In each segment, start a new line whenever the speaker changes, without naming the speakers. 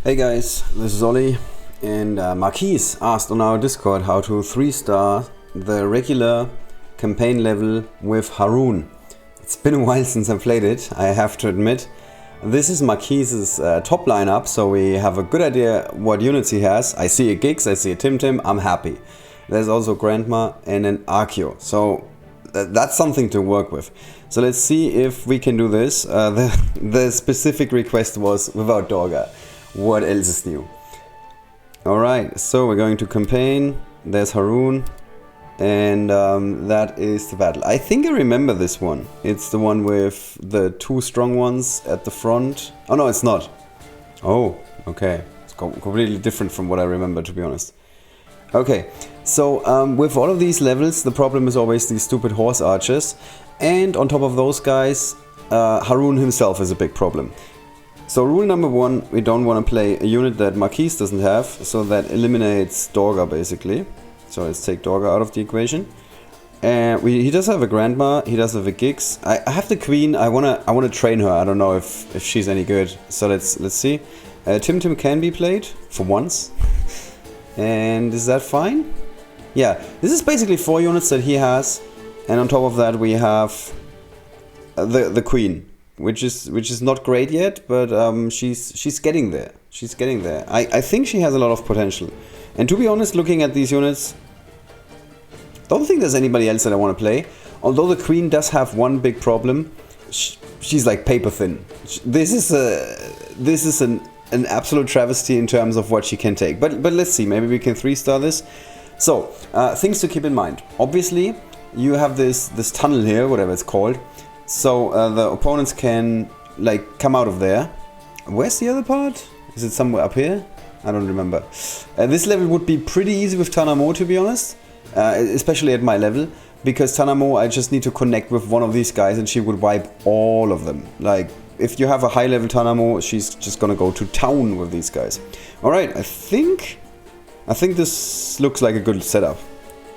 Hey guys, this is Ollie, and Marquise asked on our Discord how to 3-star the regular campaign level with Harun. It's been a while since I played it, I have to admit. This is Marquise's top lineup, so we have a good idea what units he has. I see a Giggs, I see a Tim, I'm happy. There's also Grandma and an Archeo, so that's something to work with. So let's see if we can do this. The specific request was without Dorga. What else is new? Alright, so we're going to campaign. There's Harun. And that is the battle. I think I remember this one. It's the one with the two strong ones at the front. Oh no, it's not. Oh, okay. It's completely different from what I remember, to be honest. Okay, so with all of these levels, the problem is always these stupid horse archers. And on top of those guys, Harun himself is a big problem. So rule number one, we don't want to play a unit that Marquise doesn't have, so that eliminates Dorga basically. So let's take Dorga out of the equation. He does have a Grandma, he does have a Giggs. I have the Queen, I wanna train her, I don't know if she's any good. So let's see. Tim can be played, for once. And is that fine? Yeah, this is basically 4 units that he has. And on top of that we have the Queen. Which is not great yet, but she's getting there. She's getting there. I think she has a lot of potential. And to be honest, looking at these units, don't think there's anybody else that I want to play. Although the Queen does have one big problem, she's like paper thin. This is an absolute travesty in terms of what she can take. But let's see, maybe we can 3-star this. So things to keep in mind. Obviously, you have this tunnel here, whatever it's called. So the opponents can like come out of there. Where's the other part? Is it somewhere up here? I don't remember. This level would be pretty easy with Tanamo, to be honest. Especially at my level. Because Tanamo, I just need to connect with one of these guys and she would wipe all of them. Like, if you have a high level Tanamo, she's just gonna go to town with these guys. Alright, I think this looks like a good setup.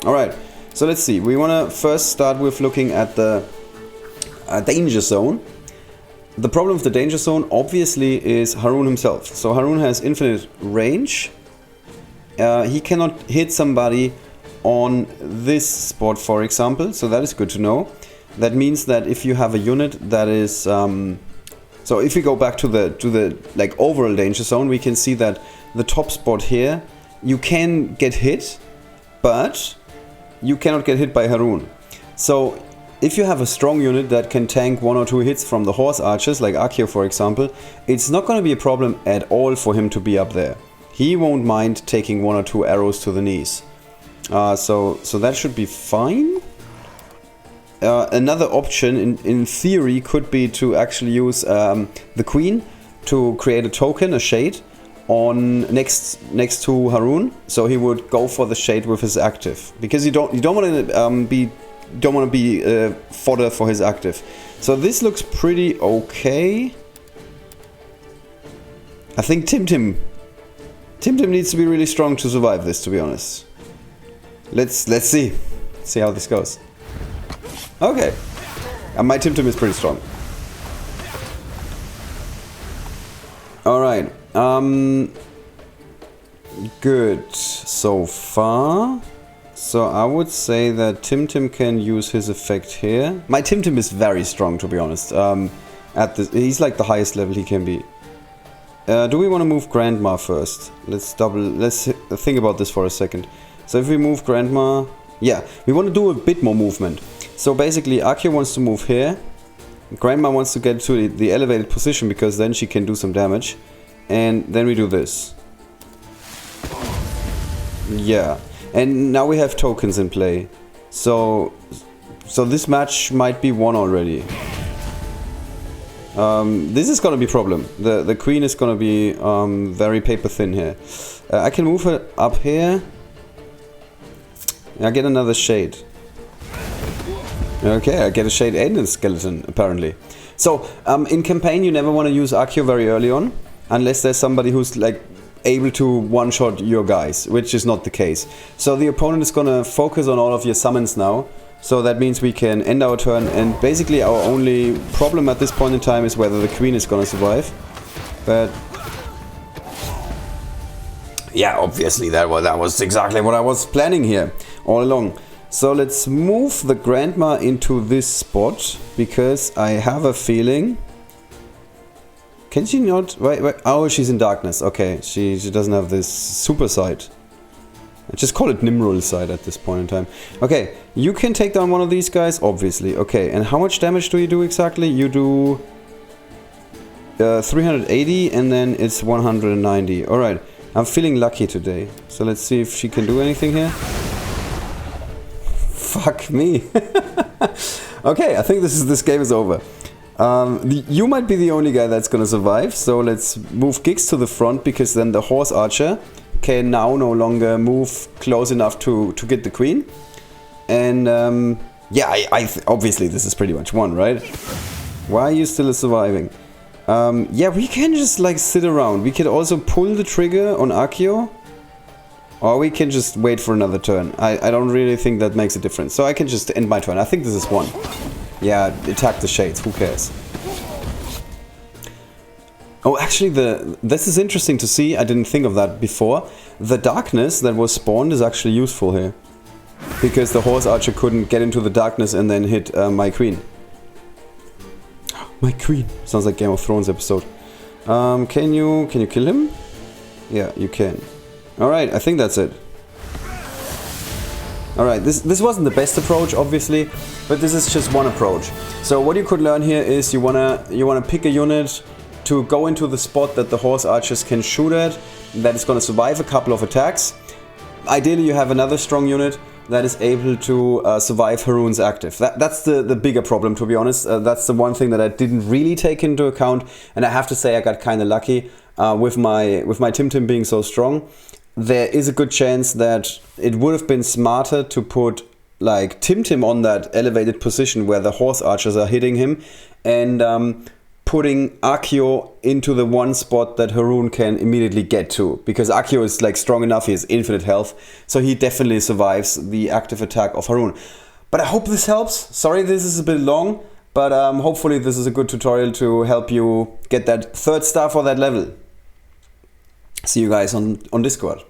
Alright, so let's see. We wanna first start with looking at the danger zone. The problem with the danger zone obviously is Harun himself. So Harun has infinite range. He cannot hit somebody on this spot, for example, so that is good to know. That means that if you have a unit that is so if we go back to the like overall danger zone, we can see that the top spot here, you can get hit, but you cannot get hit by Harun. So if you have a strong unit that can tank 1 or 2 hits from the horse archers, like Archeo for example, it's not going to be a problem at all for him to be up there. He won't mind taking 1 or 2 arrows to the knees. So that should be fine. Another option in theory could be to actually use the Queen to create a token, a shade, on next to Harun. So he would go for the shade with his active, because you don't want to be fodder for his active. So this looks pretty okay. I think Tim needs to be really strong to survive this, to be honest. Let's see how this goes. Okay, and my Tim is pretty strong. All right, good so far. So I would say that Tim can use his effect here. My Tim is very strong, to be honest. He's like the highest level he can be. Do we want to move Grandma first? Let's think about this for a second. So if we move Grandma, yeah, we want to do a bit more movement. So basically, Archeo wants to move here. Grandma wants to get to the elevated position because then she can do some damage. And then we do this. Yeah. And now we have tokens in play. So this match might be won already. This is gonna be a problem. The Queen is gonna be very paper thin here. I can move her up here. I get another shade. Okay, I get a shade and a skeleton, apparently. So, in campaign you never want to use Archeo very early on. Unless there's somebody who's like able to one-shot your guys, which is not the case. So the opponent is gonna focus on all of your summons now. So that means we can end our turn, and basically our only problem at this point in time is whether the Queen is gonna survive. But Yeah, obviously that was exactly what I was planning here all along. So let's move the grandma into this spot, because I have a feeling... Can she not... Wait. Oh, she's in darkness. Okay, she doesn't have this super sight. I just call it Nimrul sight at this point in time. Okay, you can take down one of these guys, obviously. Okay, and how much damage do you do exactly? You do 380 and then it's 190. Alright, I'm feeling lucky today. So let's see if she can do anything here. Fuck me. Okay, I think this game is over. You might be the only guy that's gonna survive, so let's move Giggs to the front, because then the horse archer can now no longer move close enough to get the queen. And yeah, obviously this is pretty much won, right? Why are you still surviving? Yeah, we can just like sit around. We could also pull the trigger on Accio, or we can just wait for another turn. I don't really think that makes a difference. So I can just end my turn. I think this is one. Yeah, attack the shades. Who cares? Oh, actually, this is interesting to see. I didn't think of that before. The darkness that was spawned is actually useful here, because the horse archer couldn't get into the darkness and then hit my queen. My queen. Sounds like Game of Thrones episode. Can you kill him? Yeah, you can. All right, I think that's it. Alright, this wasn't the best approach, obviously, but this is just one approach. So what you could learn here is you wanna pick a unit to go into the spot that the horse archers can shoot at, that is gonna survive a couple of attacks. Ideally you have another strong unit that is able to survive Harun's active. That's the bigger problem, to be honest. That's the one thing that I didn't really take into account, and I have to say I got kinda lucky with my Tim being so strong. There is a good chance that it would have been smarter to put like Tim on that elevated position where the horse archers are hitting him, and putting Accio into the one spot that Harun can immediately get to, because Accio is like strong enough, he has infinite health, so he definitely survives the active attack of Harun. But I hope this helps. Sorry this is a bit long, but hopefully this is a good tutorial to help you get that 3rd star for that level. See you guys on Discord.